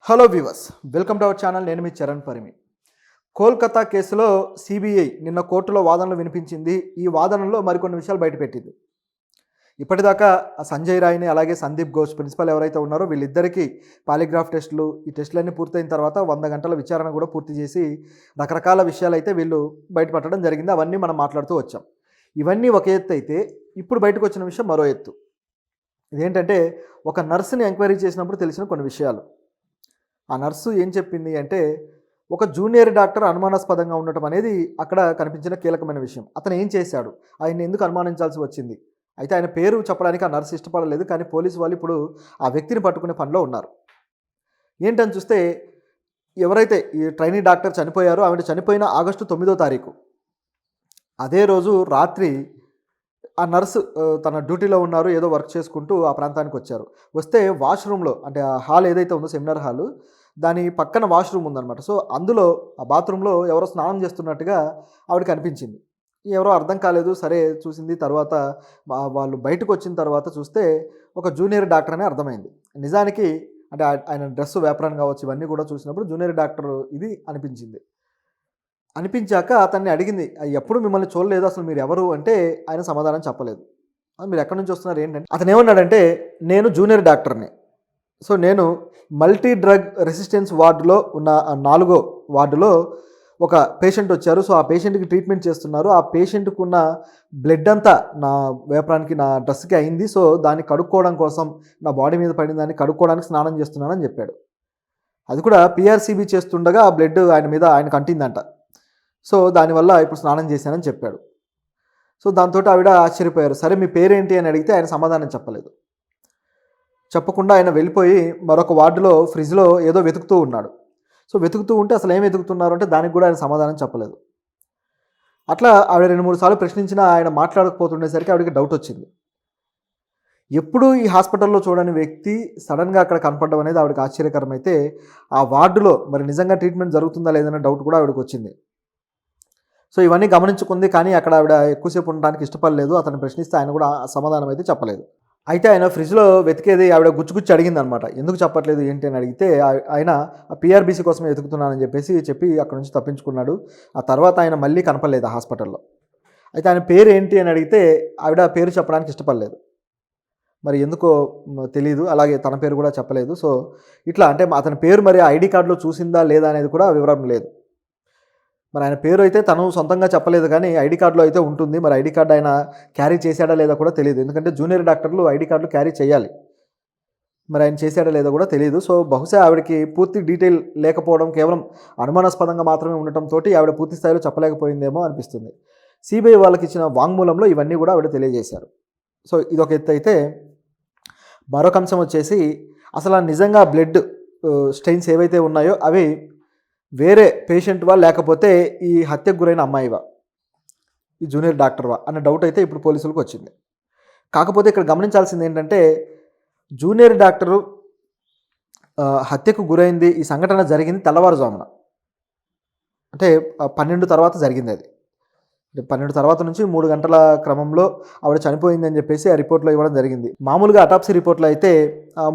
Hello viewers, welcome to our channel. నేను మీ చరణ్ పరిమి. కోల్కతా కేసులో CBI నిన్న కోర్టులో వాదనలు వినిపించింది. ఈ వాదనలో మరికొన్ని విషయాలు బయటపెట్టింది. ఇప్పటిదాకా సంజయ్ రాయ్ని అలాగే సందీప్ ఘోష్ ప్రిన్సిపల్ ఎవరైతే ఉన్నారో వీళ్ళిద్దరికీ పాలిగ్రాఫ్ టెస్టులు, ఈ టెస్టులన్నీ పూర్తయిన తర్వాత 100 గంటల విచారణ కూడా పూర్తి చేసి రకరకాల విషయాలు అయితే వీళ్ళు బయటపడడం జరిగింది. అవన్నీ మనం మాట్లాడుతూ వచ్చాం. ఇవన్నీ ఒక ఎత్తు అయితే ఇప్పుడు బయటకు వచ్చిన విషయం మరో ఎత్తు. ఇదేంటంటే ఒక నర్సుని ఎంక్వైరీ చేసినప్పుడు తెలిసిన కొన్ని విషయాలు. ఆ నర్సు ఏం చెప్పింది అంటే, ఒక జూనియర్ డాక్టర్ అనుమానాస్పదంగా ఉండటం అనేది అక్కడ కనిపించిన కీలకమైన విషయం. అతను ఏం చేశాడు, ఆయన్ని ఎందుకు అనుమానించాల్సి వచ్చింది? అయితే ఆయన పేరు చెప్పడానికి ఆ నర్సు ఇష్టపడలేదు. కానీ పోలీసు వాళ్ళు ఇప్పుడు ఆ వ్యక్తిని పట్టుకునే పనిలో ఉన్నారు. ఏంటని చూస్తే, ఎవరైతే ఈ ట్రైనీ డాక్టర్ చనిపోయారో ఆవిడ చనిపోయిన ఆగస్టు 9వ తారీఖు అదే రోజు రాత్రి ఆ నర్సు తన డ్యూటీలో ఉన్నారు, ఏదో వర్క్ చేసుకుంటూ ఆ ప్రాంతానికి వచ్చారు. వస్తే వాష్రూమ్లో, అంటే ఆ హాల్ ఏదైతే ఉందో సెమినార్ హాలు, దాని పక్కన వాష్రూమ్ ఉందన్నమాట. సో అందులో ఆ బాత్రూంలో ఎవరో స్నానం చేస్తున్నట్టుగా ఆవిడకి అనిపించింది. ఎవరో అర్థం కాలేదు. సరే చూసింది. తర్వాత వాళ్ళు బయటకు వచ్చిన తర్వాత చూస్తే ఒక జూనియర్ డాక్టర్ అని అర్థమైంది. నిజానికి అంటే ఆయన డ్రెస్ వ్యాపారం కావచ్చు, ఇవన్నీ కూడా చూసినప్పుడు జూనియర్ డాక్టర్ ఇది అనిపించింది. అనిపించాక అతన్ని అడిగింది, ఎప్పుడు మిమ్మల్ని చూడలేదు, అసలు మీరు ఎవరు అంటే ఆయన సమాధానం చెప్పలేదు. మీరు ఎక్కడి నుంచి వస్తున్నారు ఏంటంటే, అతను ఏమన్నాడంటే, నేను జూనియర్ డాక్టర్ని. సో నేను మల్టీ డ్రగ్ రెసిస్టెన్స్ వార్డులో ఉన్న 4వ వార్డులో ఒక పేషెంట్ వచ్చారు. సో ఆ పేషెంట్కి ట్రీట్మెంట్ చేస్తున్నారు. ఆ పేషెంట్కి ఉన్న బ్లడ్ అంతా నా వ్యాపారానికి, నా డ్రెస్కి అయింది. సో దాన్ని కడుక్కోవడం కోసం, నా బాడీ మీద పడిన దాన్ని కడుక్కోవడానికి స్నానం చేస్తున్నానని చెప్పాడు. అది కూడా పిఆర్సీబీ చేస్తుండగా ఆ బ్లడ్ ఆయన మీద ఆయనకు అంటిందంట. సో దానివల్ల ఇప్పుడు స్నానం చేశానని చెప్పాడు. సో దాంతో ఆవిడ ఆశ్చర్యపోయారు. సరే మీ పేరేంటి అని అడిగితే ఆయన సమాధానం చెప్పలేదు. చెప్పకుండా ఆయన వెళ్ళిపోయి మరొక వార్డులో ఫ్రిడ్జ్లో ఏదో వెతుకుతూ ఉన్నాడు. సో వెతుకుతూ ఉంటే అసలు ఏం వెతుకుతున్నారు అంటే దానికి కూడా ఆయన సమాధానం చెప్పలేదు. అట్లా ఆవిడ 2-3 సార్లు ప్రశ్నించినా ఆయన మాట్లాడకపోతుండేసరికి ఆవిడకి డౌట్ వచ్చింది. ఎప్పుడు ఈ హాస్పిటల్లో చూడని వ్యక్తి సడన్గా అక్కడ కనపడడం అనేది ఆవిడకి ఆశ్చర్యకరమైతే, ఆ వార్డులో మరి నిజంగా ట్రీట్మెంట్ జరుగుతుందా లేదన్న డౌట్ కూడా ఆవిడకి వచ్చింది. సో ఇవన్నీ గమనించుకుంది. కానీ అక్కడ ఆవిడ ఎక్కువసేపు ఉండడానికి ఇష్టపడలేదు. అతను ప్రశ్నిస్తే ఆయన కూడా సమాధానం అయితే చెప్పలేదు. అయితే ఆయన ఫ్రిడ్జ్లో వెతికేది ఆవిడ గుచ్చి అడిగింది అనమాట. ఎందుకు చెప్పట్లేదు ఏంటి అని అడిగితే ఆయన పిఆర్బీసీ కోసమే వెతుకుతున్నానని చెప్పి అక్కడ నుంచి తప్పించుకున్నాడు. ఆ తర్వాత ఆయన మళ్ళీ కనపడలేదు ఆ హాస్పిటల్లో. అయితే ఆయన పేరు ఏంటి అని అడిగితే ఆవిడ పేరు చెప్పడానికి ఇష్టపడలేదు. మరి ఎందుకో తెలియదు. అలాగే తన పేరు కూడా చెప్పలేదు. సో ఇట్లా అంటే అతని పేరు మరి ఐడి కార్డులో చూసిందా లేదా అనేది కూడా వివరం లేదు. మరి ఆయన పేరు అయితే తను సొంతంగా చెప్పలేదు, కానీ ఐడి కార్డులో అయితే ఉంటుంది. మరి ఐడి కార్డు ఆయన క్యారీ చేశాడా లేదా కూడా తెలియదు. ఎందుకంటే జూనియర్ డాక్టర్లు ఐడి కార్డులు క్యారీ చేయాలి. మరి ఆయన చేశాడా లేదా కూడా తెలియదు. సో బహుశా ఆవిడకి పూర్తి డీటెయిల్ లేకపోవడం, కేవలం అనుమానాస్పదంగా మాత్రమే ఉండటంతో ఆవిడ పూర్తి స్థాయిలో చెప్పలేకపోయిందేమో అనిపిస్తుంది. సిబిఐ వాళ్ళకి ఇచ్చిన వాంగ్మూలంలో ఇవన్నీ కూడా ఆవిడ తెలియజేశారు. సో ఇదొక ఎత్తు అయితే, మరొక అంశం వచ్చేసి అసలు నిజంగా బ్లడ్ స్టెయిన్స్ ఏవైతే ఉన్నాయో అవి వేరే పేషెంట్వా లేకపోతే ఈ హత్యకు గురైన అమ్మాయివా, ఈ జూనియర్ డాక్టర్వా అన్న డౌట్ అయితే ఇప్పుడు పోలీసులకు వచ్చింది. కాకపోతే ఇక్కడ గమనించాల్సింది ఏంటంటే, జూనియర్ డాక్టరు హత్యకు గురైంది, ఈ సంఘటన జరిగింది తెల్లవారుజామున, అంటే 12 తర్వాత జరిగింది. అది 12 తర్వాత నుంచి 3 గంటల క్రమంలో ఆవిడ చనిపోయిందని చెప్పేసి ఆ రిపోర్ట్లో ఇవ్వడం జరిగింది. మామూలుగా అటాప్సీ రిపోర్ట్లో అయితే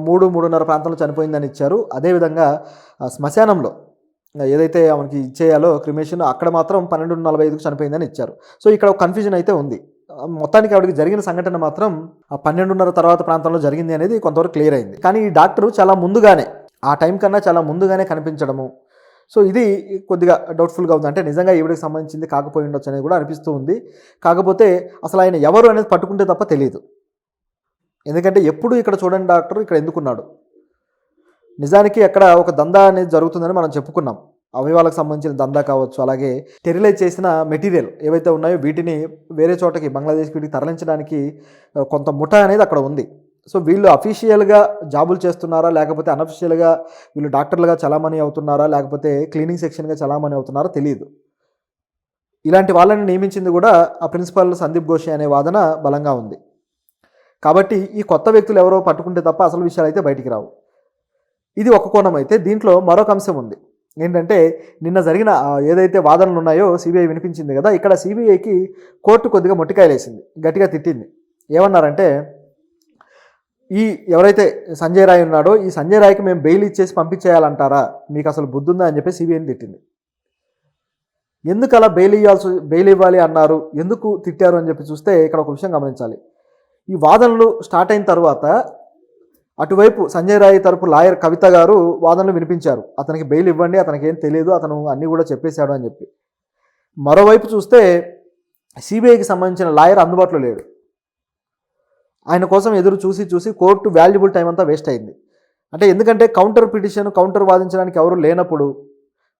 3-3:30 ప్రాంతంలో చనిపోయిందని ఇచ్చారు. అదేవిధంగా శ్మశానంలో ఏదైతే ఆమెకి ఇచ్చేయాలో క్రిమేషన్, అక్కడ మాత్రం 12:45కు చనిపోయిందని ఇచ్చారు. సో ఇక్కడ ఒక కన్ఫ్యూజన్ అయితే ఉంది. మొత్తానికి ఆవిడకి జరిగిన సంఘటన మాత్రం 12:30 తర్వాత ప్రాంతంలో జరిగింది అనేది కొంతవరకు క్లియర్ అయింది. కానీ ఈ డాక్టరు చాలా ముందుగానే, ఆ టైం కన్నా చాలా ముందుగానే కనిపించడము, సో ఇది కొద్దిగా డౌట్ఫుల్గా ఉంది. అంటే నిజంగా ఈవిడికి సంబంధించింది కాకపోయి ఉండొచ్చు అనేది కూడా అనిపిస్తూ ఉంది. కాకపోతే అసలు ఆయన ఎవరు అనేది పట్టుకుంటే తప్ప తెలియదు. ఎందుకంటే ఎప్పుడు ఇక్కడ చూడండి డాక్టర్ ఇక్కడ ఎందుకున్నాడు. నిజానికి అక్కడ ఒక దందా అనేది జరుగుతుందని మనం చెప్పుకున్నాం. అవయవాలకు సంబంధించిన దందా కావచ్చు, అలాగే స్టెరిలైజ్ చేసిన మెటీరియల్ ఏవైతే ఉన్నాయో వీటిని వేరే చోటకి, బంగ్లాదేశ్కి వీటికి తరలించడానికి కొంత ముఠా అనేది అక్కడ ఉంది. సో వీళ్ళు అఫీషియల్గా జాబులు చేస్తున్నారా, లేకపోతే అనఫిషియల్గా వీళ్ళు డాక్టర్లుగా చలామణి అవుతున్నారా, లేకపోతే క్లీనింగ్ సెక్షన్గా చలామణి అవుతున్నారా తెలియదు. ఇలాంటి వాళ్ళని నియమించింది కూడా ఆ ప్రిన్సిపల్ సందీప్ ఘోష్ అనే వాదన బలంగా ఉంది. కాబట్టి ఈ కొత్త వ్యక్తులు ఎవరో పట్టుకుంటే తప్ప అసలు విషయాలు అయితే బయటికి రావు. ఇది ఒక కోణం అయితే, దీంట్లో మరొక అంశం ఉంది. ఏంటంటే నిన్న జరిగిన ఏదైతే వాదనలు ఉన్నాయో సిబిఐ వినిపించింది కదా, ఇక్కడ సిబిఐకి కోర్టు కొద్దిగా మొట్టికాయలేసింది, గట్టిగా తిట్టింది. ఏమన్నారంటే, ఈ ఎవరైతే సంజయ్ రాయ్ ఉన్నాడో ఈ సంజయ్ రాయ్కి మేము బెయిల్ ఇచ్చేసి పంపించేయాలంటారా, మీకు అసలు బుద్ధుందా అని చెప్పి సిబిఐని తిట్టింది. ఎందుకు అలా బెయిల్ ఇవ్వాలి అన్నారు, ఎందుకు తిట్టారు అని చెప్పి చూస్తే ఇక్కడ ఒక విషయం గమనించాలి. ఈ వాదనలు స్టార్ట్ అయిన తర్వాత అటువైపు సంజయ్ రాయ్ తరపు లాయర్ కవిత గారు వాదనలు వినిపించారు. అతనికి బెయిల్ ఇవ్వండి, అతనికి ఏం తెలియదు, అతను అన్నీ కూడా చెప్పేశాడు అని చెప్పి. మరోవైపు చూస్తే సిబిఐకి సంబంధించిన లాయర్ అందుబాటులో లేడు. ఆయన కోసం ఎదురు చూసి కోర్టు వాల్యుబుల్ టైం అంతా వేస్ట్ అయింది. అంటే ఎందుకంటే కౌంటర్ వాదించడానికి ఎవరు లేనప్పుడు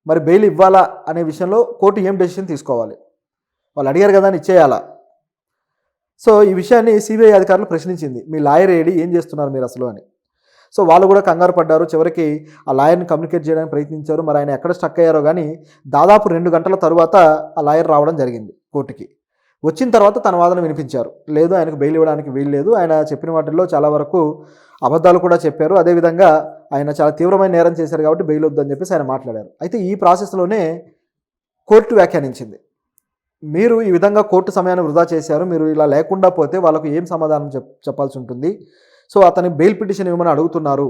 మరి బెయిల్ ఇవ్వాలా అనే విషయంలో కోర్టు ఏం డెసిషన్ తీసుకోవాలి, వాళ్ళు అడిగారు కదా అని ఇచ్చేయాలా. సో ఈ విషయాన్ని సిబిఐ అధికారులు ప్రశ్నించింది, మీ లాయర్ ఏం చేస్తున్నారు మీరు అసలు అని. సో వాళ్ళు కూడా కంగారు పడ్డారు. చివరికి ఆ లాయర్ని కమ్యూనికేట్ చేయడానికి ప్రయత్నించారు. మరి ఆయన ఎక్కడ స్టక్ అయ్యారో కానీ దాదాపు 2 గంటల తరువాత ఆ లాయర్ రావడం జరిగింది కోర్టుకి. వచ్చిన తర్వాత తన వాదన వినిపించారు. లేదు, ఆయనకు బెయిల్ ఇవ్వడానికి వీల్లేదు, ఆయన చెప్పిన వాటిల్లో చాలా వరకు అబద్ధాలు కూడా చెప్పారు, అదేవిధంగా ఆయన చాలా తీవ్రమైన నేరం చేశారు కాబట్టి బెయిల్ వద్దని చెప్పేసి ఆయన మాట్లాడారు. అయితే ఈ ప్రాసెస్లోనే కోర్టు వ్యాఖ్యానించింది, మీరు ఈ విధంగా కోర్టు సమయాన్ని వృధా చేశారు, మీరు ఇలా లేకుండా పోతే వాళ్ళకు ఏం సమాధానం చెప్పాల్సి ఉంటుంది. సో అతని బెయిల్ పిటిషన్ ఇవ్వమని అడుగుతున్నారు,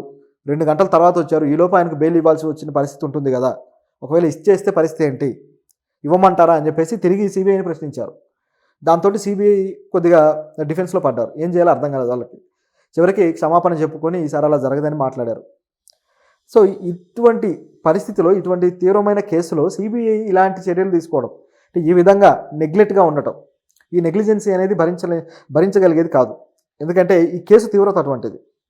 2 గంటల తర్వాత వచ్చారు, ఈలోపు ఆయనకు బెయిల్ ఇవ్వాల్సి వచ్చిన పరిస్థితి ఉంటుంది కదా, ఒకవేళ ఇచ్చేస్తే పరిస్థితి ఏంటి, ఇవ్వమంటారా అని చెప్పేసి తిరిగి సిబిఐని ప్రశ్నించారు. దాంతో సిబిఐ కొద్దిగా డిఫెన్స్లో పడ్డారు. ఏం చేయాలో అర్థం కాలేదు వాళ్ళకి. చివరికి క్షమాపణ చెప్పుకొని ఈసారి అలా జరగదని మాట్లాడారు. సో ఇటువంటి పరిస్థితిలో, ఇటువంటి తీవ్రమైన కేసులో సిబిఐ ఇలాంటి చర్యలు తీసుకోవడం, అంటే ఈ విధంగా నెగ్లెక్ట్గా ఉండటం, ఈ నెగ్లిజెన్సీ అనేది భరించగలిగేది కాదు. ఎందుకంటే ఈ కేసు తీవ్రత అటువంటిది.